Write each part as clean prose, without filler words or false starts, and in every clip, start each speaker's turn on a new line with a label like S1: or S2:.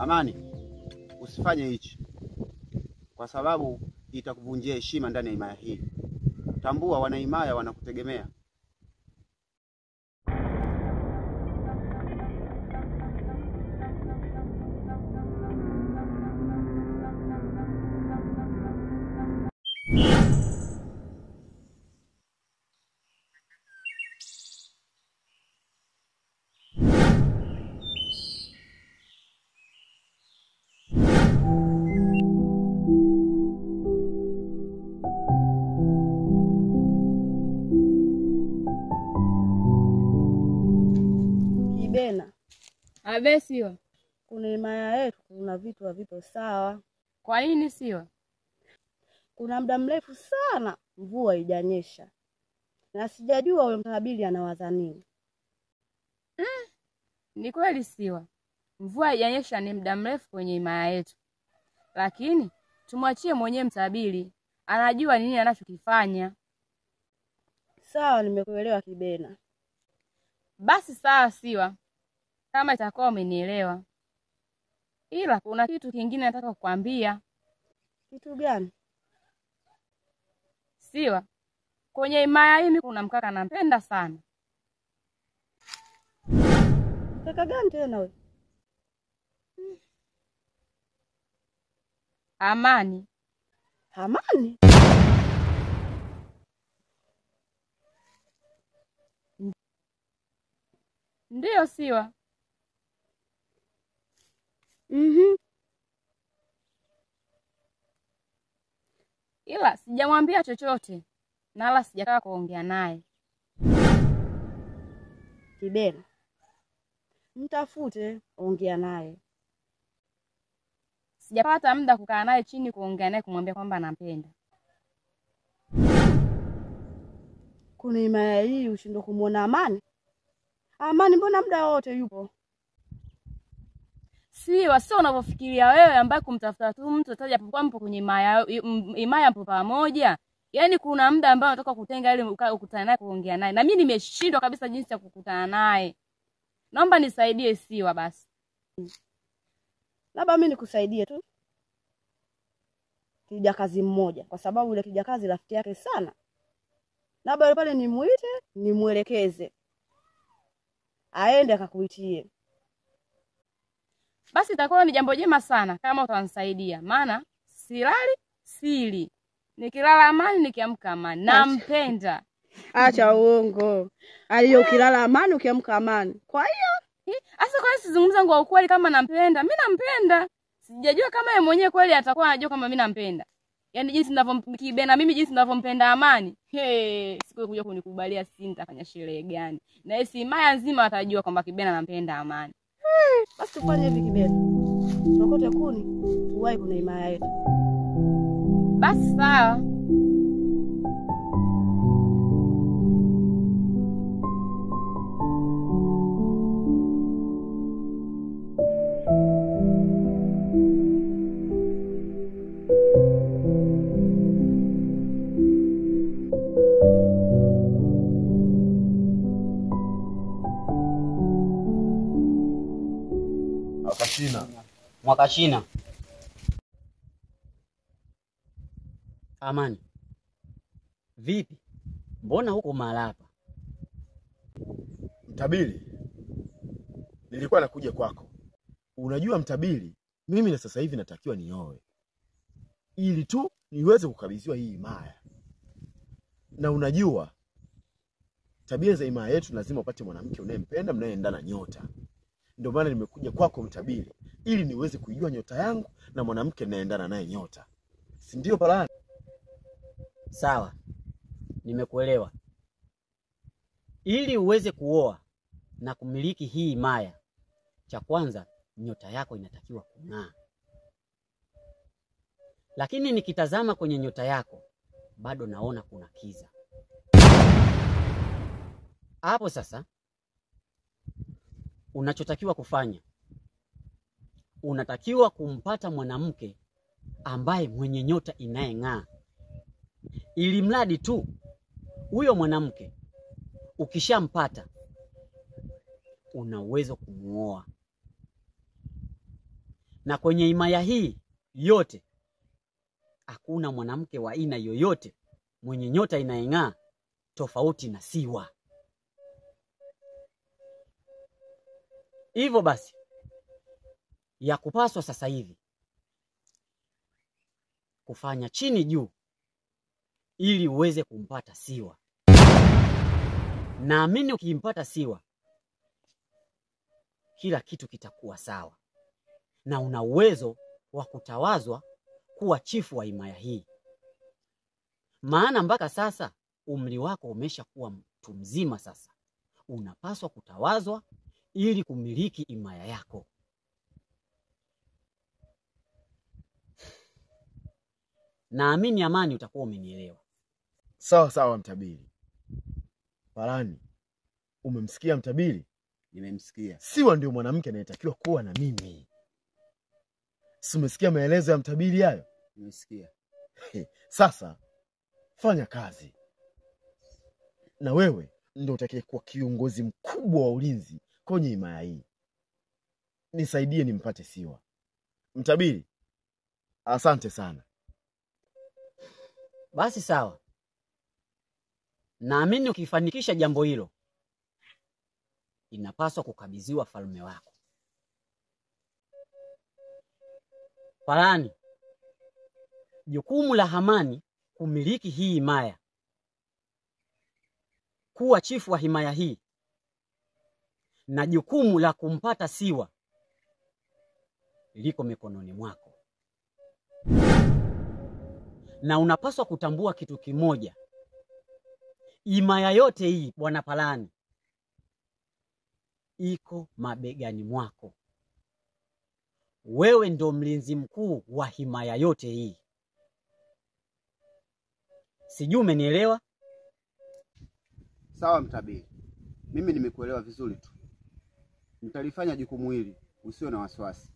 S1: Amani, usifanye hichi kwa sababu itakuvunjia heshima ndani ya himaya hii. Tambua wana himaya wanakutegemea.
S2: Kibena.
S3: Abe Siwa.
S2: Kuna himaya yetu kuna vitu havipo sawa.
S3: Kwa nini Siwa?
S2: Kuna muda mrefu sana mvua haijanyesha. Na sijajua huyo mtabiri anawaza nini.
S3: Ni kweli Siwa. Mvua haijanyesha ni muda mrefu kwenye himaya yetu. Lakini tumwachie mwenyewe mtabiri. Anajua nini anachokifanya.
S2: Sawa, nimekuelewa Kibena.
S3: Basi sawa Siwa. Kama itakuwa umenielewa. Ila kuna kitu kingine nataka kukwambia.
S2: Kitu gani?
S3: Siwa. Kwenye himaya hii kuna mkaka nampenda sana.
S2: Mkaka gani tena wewe?
S3: Amani.
S2: Amani?
S3: Ndiyo Siwa. Ila sijamwambia chochote na wala sijataka kuongea naye.
S2: Kibena, mtafute ongea naye.
S3: Sijapata muda kukaa naye chini kuongea naye kumwambia kwamba nampenda.
S2: Kuna himaya hii ushindo kumuona Amani? Amani mbona muda wote yupo?
S3: Siwa, sio unavyofikiria wewe ambaye kumtafuta tu mtu ataja kwa mpo kwenye himaya mpo pamoja. Yaani kuna muda ambao unataka kutenga ili ukutane naye kuongea naye. Na mimi nimeshindwa kabisa jinsi ya kukutana naye. Naomba nisaidie Siwa basi.
S2: Labda mimi nikusaidie tu. Kijakazi mmoja kwa sababu yule kijakazi rafiki yake sana. Labda yule pale nimuite, nimuelekeze. Aende akakuitie.
S3: Basi itakuwa ni jambo jema sana kama utanisaidia. Maana silali sili. Nikilala Amani nikiamka Amani. Nampenda.
S2: Acha uongo. Aliyo ukilala Amani ukiamka Amani. Kwa hiyo,
S3: asa kwa nini sizungumza kwa ukweli kama nampenda? Mimi nampenda. Sijajua kama yeye mwenyewe kweli atakuwa anajua kama mimi nampenda. Yaani jinsi ninavyompenda mimi jinsi ninavyompenda Amani. Siku kuja kunikubalia si nitafanya sherehe gani. Na hisi himaya nzima atajua kwamba Kibena nampenda Amani.
S2: Basi tufanye hivi Kibena. Tukote kuni, tuwahi kuna himaya yetu.
S3: Basi sawa.
S1: Mwakashina. Amani. Vipi? Mbona huko malapa?
S4: Mtabiri, nilikuwa nakuja kwako. Unajua mtabiri, mimi na sasa hivi natakiwa nioe. Ili tu niweze kukabidhiwa hii himaya. Na unajua tabia za himaya yetu lazima upate mwanamke unayempenda, mnayeendana nyota. Ndio maana nimekuja kwako mtabiri, ili niweze kujua nyota yangu na mwanamke ninayeendana naye nyota. Si ndio Palani?
S1: Sawa. Nimekuelewa. Ili uweze kuoa,
S5: na kumiliki hii himaya, cha kwanza nyota yako inatakiwa kung'aa. Lakini nikitazama kwenye nyota yako bado naona kuna kiza. Hapo sasa unachotakiwa kufanya, unatakiwa kumpata mwanamke ambaye mwenye nyota inayeng'aa. Ili mradi tu huyo mwanamke ukishampata una uwezo kumuoa. Na kwenye himaya hii yote hakuna mwanamke wa aina yoyote mwenye nyota inayeng'aa tofauti na Siwa. Hivyo basi ya kupaswa sasa hivi kufanya chini juu ili uweze kumpata Siwa. Naamini ukimpata Siwa kila kitu kitakuwa sawa, na una uwezo wa kutawazwa kuwa chifu wa himaya hii. Maana mpaka sasa umri wako umesha kuwa mtu mzima, sasa unapaswa kutawazwa ili kumiliki himaya yako. Naamini Amani utakuwa umenielewa.
S4: Sawa sawa mtabiri. Parani, umemsikia mtabiri?
S1: Nimemsikia.
S4: Siwa ndio mwanamke anayetakiwa kuwa na mimi. Si umesikia maelezo ya mtabiri hayo?
S1: Nimesikia.
S4: Sasa fanya kazi. Na wewe ndio utakayekuwa kiongozi mkubwa wa ulinzi kwenye himaya hii. Nisaidie nimpate Siwa. Mtabiri, asante sana.
S5: Basi sawa. Naamini ukifanikisha jambo hilo inapaswa kukabidhiwa falme wako. Parani, jukumu la Hamani kumiliki hii himaya, kuwa chifu wa himaya hii, na jukumu la kumpata Siwa liko mikononi mwako. Na unapaswa kutambua kitu kimoja. Himaya yote hii bwana Parani iko mabegani mwako. Wewe ndo mlinzi mkuu wa himaya yote hii. Sijui umenielewa?
S1: Sawa mtabiri. Mimi nimekuelewa vizuri tu. Nitalifanya jukumu hili, usiwe na wasiwasi.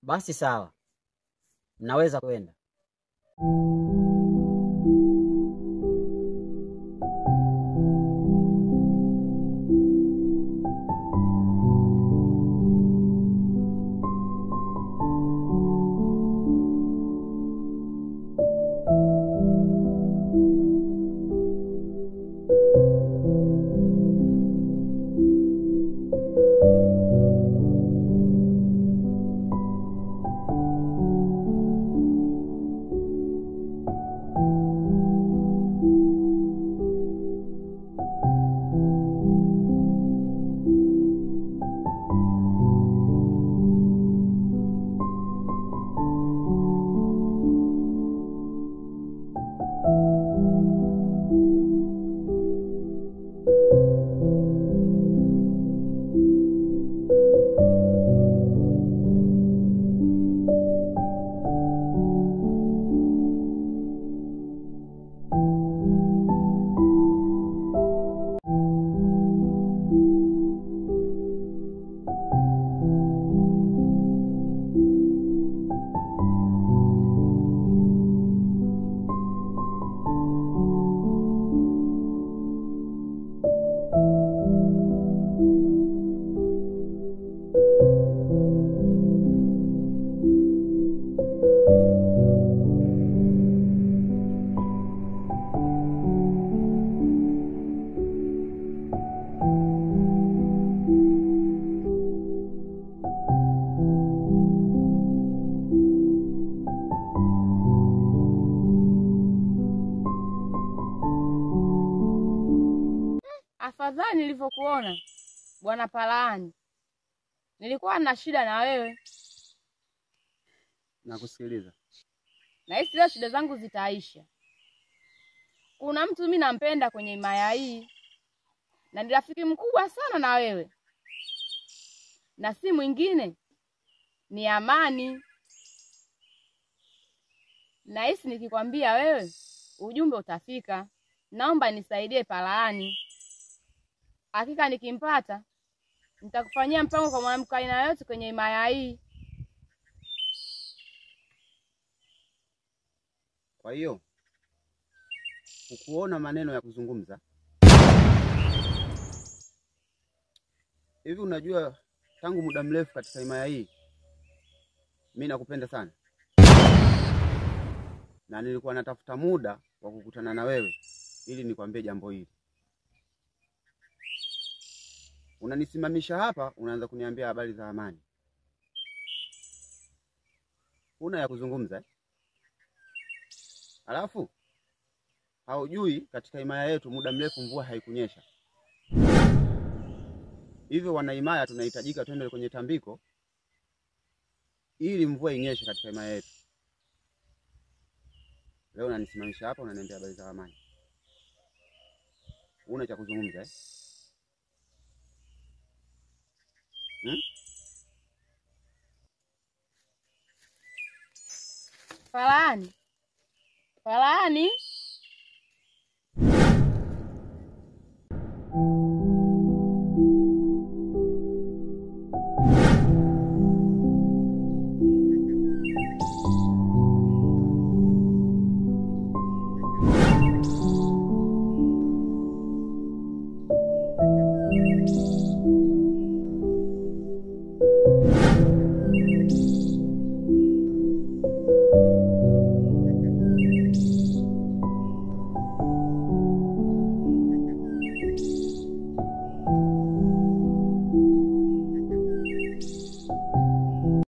S5: Basi sawa. Mnaweza kwenda.
S3: Afadhali nilivyokuona bwana Parani. Nilikuwa na shida na wewe.
S1: Nakusikiliza.
S3: Na hisi leo shida zangu zitaisha. Kuna mtu mimi nampenda kwenye himaya hii. na ni rafiki mkubwa sana na wewe, na si mwingine ni Amani. Nahisi nikikwambia wewe ujumbe utafika. Naomba nisaidie Palaani. Hakika nikimpata nitakufanyia mpango kwa mwanamke aina yote kwenye himaya hii.
S1: Kwa hiyo ukuona maneno ya kuzungumza hivi. Unajua tangu muda mrefu katika himaya hii mimi nakupenda sana, na nilikuwa natafuta muda wa kukutana na wewe ili nikwambie jambo hili. Unanisimamisha hapa, unaanza kuniambia habari za Amani. Una ya kuzungumza Alafu haujui katika himaya yetu muda mrefu mvua haikunyesha. Hivyo wana himaya tunahitajika twende kwenye tambiko ili mvua inyeshe katika himaya yetu. Leo unanisimamisha hapa, unaniambia habari za Amani. Una cha kuzungumza
S3: Palaani. Palaani.